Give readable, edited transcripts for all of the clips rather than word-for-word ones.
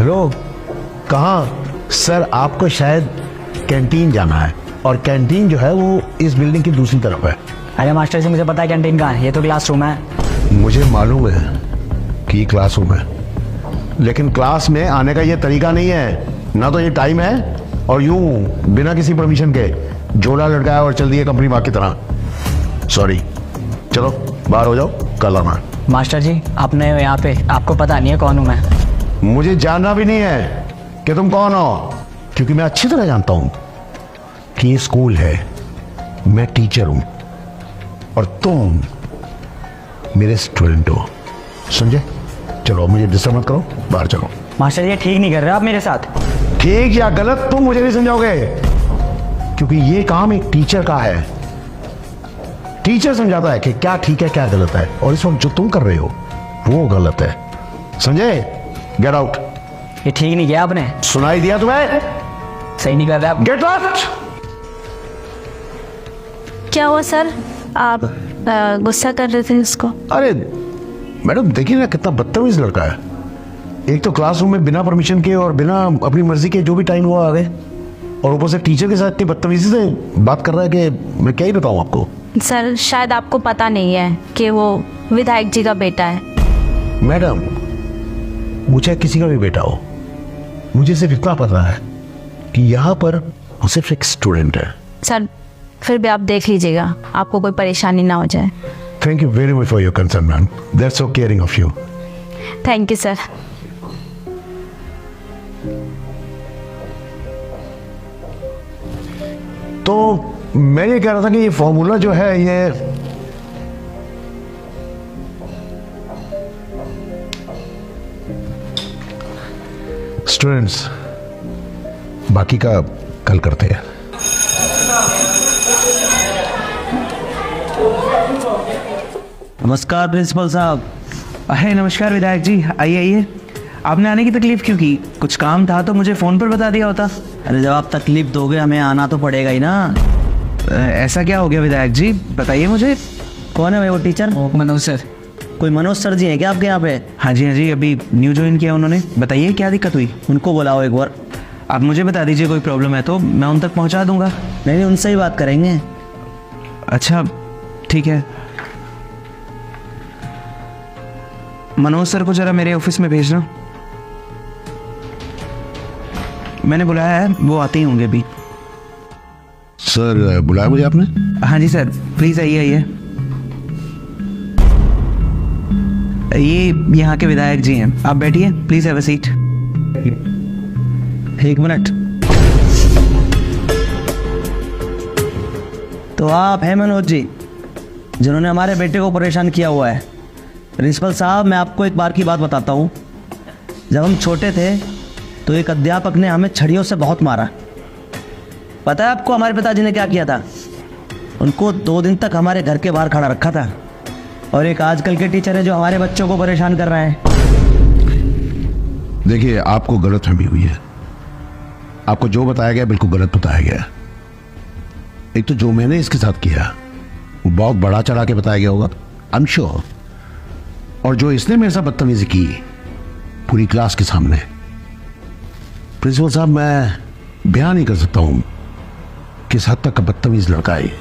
Hello, कहाँ? Sir आपको शायद कैंटीन जाना है, और कैंटीन जो है वो इस बिल्डिंग की दूसरी तरफ है। अरे मास्टर जी, मुझे पता है कैंटीन कहाँ है, ये तो क्लासरूम है। मुझे मालूम है कि ये क्लासरूम है, लेकिन क्लास में आने का ये तरीका नहीं है, ना तो ये टाइम है, और यूं बिना किसी परमिशन के जोड़ा लटकाया और चल दिए कंपनी बाग की तरह। सॉरी, चलो बाहर हो जाओ, कल आना। मास्टर जी, आपने यहाँ पे, आपको पता नहीं है कौन हूँ मैं? मुझे जानना भी नहीं है कि तुम कौन हो, क्योंकि मैं अच्छी तरह जानता हूं कि ये स्कूल है, मैं टीचर हूं और तुम मेरे स्टूडेंट हो, समझे? चलो मुझे डिस्टर्ब मत करो, बाहर चलो। मास्टर जी, ये ठीक नहीं कर रहे आप मेरे साथ। ठीक या गलत तुम मुझे नहीं समझाओगे, क्योंकि ये काम एक टीचर का है। टीचर समझाता है कि क्या ठीक है क्या गलत है, और इस वक्त जो तुम कर रहे हो वो गलत है, समझे? Get out. ये ठीक नहीं किया आपने। सुनाई दिया तुम्हें? सही नहीं कर रहे आप। Get out. क्या हुआ सर, आप गुस्सा कर रहे थे इसको? अरे मैडम देखिए ना, कितना बदतमीज लड़का है। एक तो क्लासरूम में बिना परमिशन के और बिना अपनी मर्जी के जो भी टाइम हुआ आ गए, और ऊपर से टीचर के साथ इतनी बदतमीजी से बात कर रहा है कि मैं क्या ही बताऊं आपको। सर शायद आपको पता नहीं है कि वो विधायक जी का बेटा है। मैडम, मुझे किसी का भी बेटा हो, मुझे सिर्फ इतना पता है कि यहाँ पर वो सिर्फ एक स्टूडेंट है। सर फिर भी आप देख लीजिएगा, आपको कोई परेशानी ना हो जाए। Thank you very much for your concern ma'am, that's so caring of you. Thank you sir. तो मैं ये कह रहा था कि ये फॉर्मूला जो है ये स्टूडेंट्स बाकी का कल करते हैं। नमस्कार प्रिंसिपल साहब। अरे नमस्कार विधायक जी, आइए आइए। आपने आने की तकलीफ क्यों की? कुछ काम था तो मुझे फ़ोन पर बता दिया होता। अरे जब आप तकलीफ दोगे हमें आना तो पड़ेगा ही ना। ऐसा क्या हो गया विधायक जी, बताइए मुझे। कौन है भाई वो टीचर? मनोज सर। कोई मनोज सर जी हैं क्या आपके यहाँ पे? हाँ जी, अभी न्यू ज्वाइन किया उन्होंने। बताइए क्या दिक्कत हुई? उनको बुलाओ एक बार। आप मुझे बता दीजिए, कोई प्रॉब्लम है तो मैं उन तक पहुँचा दूँगा। नहीं, उनसे ही बात करेंगे। अच्छा ठीक है। मनोज सर को जरा मेरे ऑफिस में भेजना। मैंने बुलाया है, वो आते ही होंगे अभी। सर बुलाया मुझे आपने? हाँ जी सर, प्लीज़ आइए आइए। ये यहाँ के विधायक जी हैं, आप बैठिए, प्लीज़ हैव अ सीट। एक मिनट। तो आप हैं मनोज जी, जिन्होंने हमारे बेटे को परेशान किया हुआ है। प्रिंसिपल साहब, मैं आपको एक बार की बात बताता हूँ। जब हम छोटे थे तो एक अध्यापक ने हमें छड़ियों से बहुत मारा। पता है आपको हमारे पिताजी ने क्या किया था? उनको 2 दिन तक हमारे घर के बाहर खड़ा रखा था। और एक आजकल के टीचर है जो हमारे बच्चों को परेशान कर रहे हैं। देखिए, आपको गलतफहमी हुई है। आपको जो बताया गया बिल्कुल गलत बताया गया। एक तो जो मैंने इसके साथ किया वो बहुत बड़ा चढ़ा के बताया गया होगा, आई एम श्योर। और जो इसने मेरे साथ बदतमीजी की पूरी क्लास के सामने, प्रिंसिपल साहब मैं बयान नहीं कर सकता हूं किस हद तक का बदतमीज लड़का है।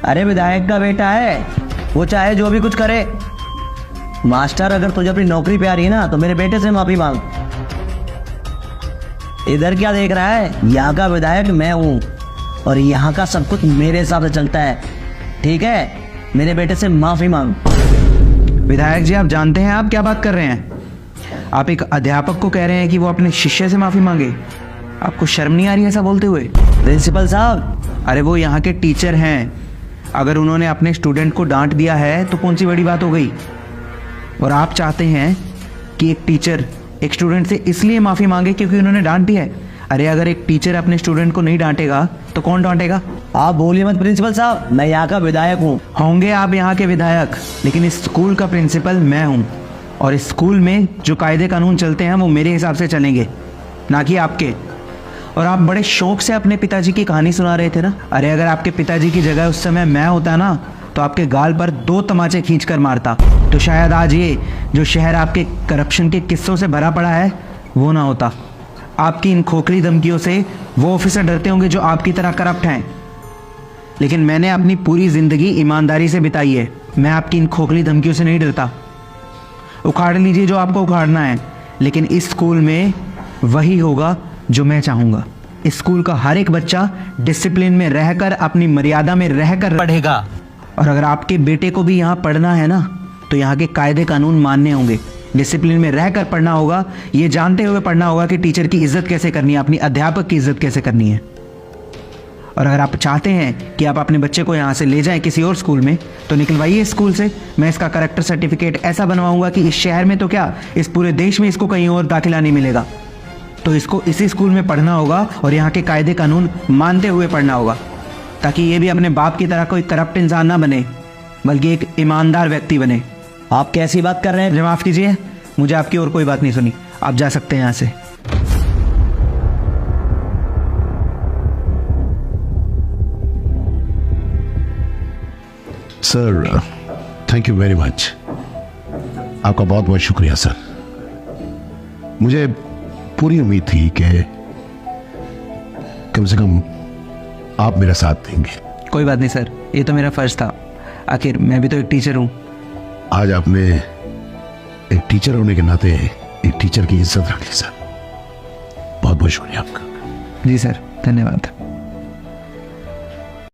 अरे विधायक का बेटा है, वो चाहे जो भी कुछ करे। मास्टर, अगर तुझे अपनी नौकरी पे आ रही है ना तो मेरे बेटे से माफी मांग। इधर क्या देख रहा है? यहाँ का विधायक मैं हूँ और यहाँ का सब कुछ मेरे हिसाब से चलता है, ठीक है? मेरे बेटे से माफी मांग। विधायक जी, आप जानते हैं आप क्या बात कर रहे हैं? आप एक अध्यापक को कह रहे हैं कि वो अपने शिष्य से माफ़ी मांगे। आपको शर्म नहीं आ रही ऐसा बोलते हुए? प्रिंसिपल साहब, अरे वो यहाँ के टीचर हैं, अगर उन्होंने अपने स्टूडेंट को डांट दिया है तो कौन सी बड़ी बात हो गई? और आप चाहते हैं कि एक टीचर एक स्टूडेंट से इसलिए माफ़ी मांगे क्योंकि उन्होंने डांट दिया है? अरे अगर एक टीचर अपने स्टूडेंट को नहीं डांटेगा तो कौन डांटेगा? आप बोलिए मत प्रिंसिपल साहब, मैं यहाँ का विधायक हूँ। होंगे आप यहाँ के विधायक, लेकिन इस स्कूल का प्रिंसिपल मैं हूँ, और इस स्कूल में जो कायदे कानून चलते हैं वो मेरे हिसाब से चलेंगे, ना कि आपके। और आप बड़े शौक से अपने पिताजी की कहानी सुना रहे थे ना। अरे अगर आपके पिताजी की जगह उस समय मैं होता ना तो आपके गाल पर 2 तमाचे खींच कर मारता, तो शायद आज ये जो शहर आपके करप्शन के किस्सों से भरा पड़ा है वो ना होता। आपकी इन खोखली धमकियों से वो ऑफिसर डरते होंगे जो आपकी तरह करप्ट हैं, लेकिन मैंने अपनी पूरी जिंदगी ईमानदारी से बिताई है। मैं आपकी इन खोखली धमकियों से नहीं डरता। उखाड़ लीजिए जो आपको उखाड़ना है, लेकिन इस स्कूल में वही होगा जो मैं चाहूंगा। इस स्कूल का हर एक बच्चा डिसिप्लिन में रहकर, अपनी मर्यादा में रहकर पढ़ेगा। और अगर आपके बेटे को भी यहाँ पढ़ना है ना, तो यहाँ के कायदे कानून मानने होंगे, डिसिप्लिन में रहकर पढ़ना होगा, ये जानते हुए पढ़ना होगा कि टीचर की इज्जत कैसे करनी है, अपनी अध्यापक की इज्जत कैसे करनी है। और अगर आप चाहते हैं कि आप अपने बच्चे को यहाँ से ले जाएं किसी और स्कूल में, तो निकलवाइए इस स्कूल से। मैं इसका करेक्टर सर्टिफिकेट ऐसा बनवाऊंगा कि इस शहर में तो क्या, इस पूरे देश में इसको कहीं और दाखिला नहीं मिलेगा। तो इसको इसी स्कूल में पढ़ना होगा और यहाँ के कायदे कानून मानते हुए पढ़ना होगा, ताकि ये भी अपने बाप की तरह कोई करप्ट इंसान ना बने, बल्कि एक ईमानदार व्यक्ति बने। आप कैसी बात कर रहे हैं? मुझे माफ़ कीजिए, मुझे आपकी और कोई बात नहीं सुनी। आप जा सकते हैं यहाँ से। Sir, thank you very much. आपका बहुत बहुत शुक्रिया सर। मुझे पूरी उम्मीद थी कि कम से कम आप मेरा साथ देंगे। कोई बात नहीं सर, ये तो मेरा फर्ज था। आखिर मैं भी तो एक टीचर हूँ। आज आपने एक टीचर होने के नाते एक टीचर की इज्जत रखी सर। बहुत बहुत शुक्रिया आपका। जी सर, धन्यवाद।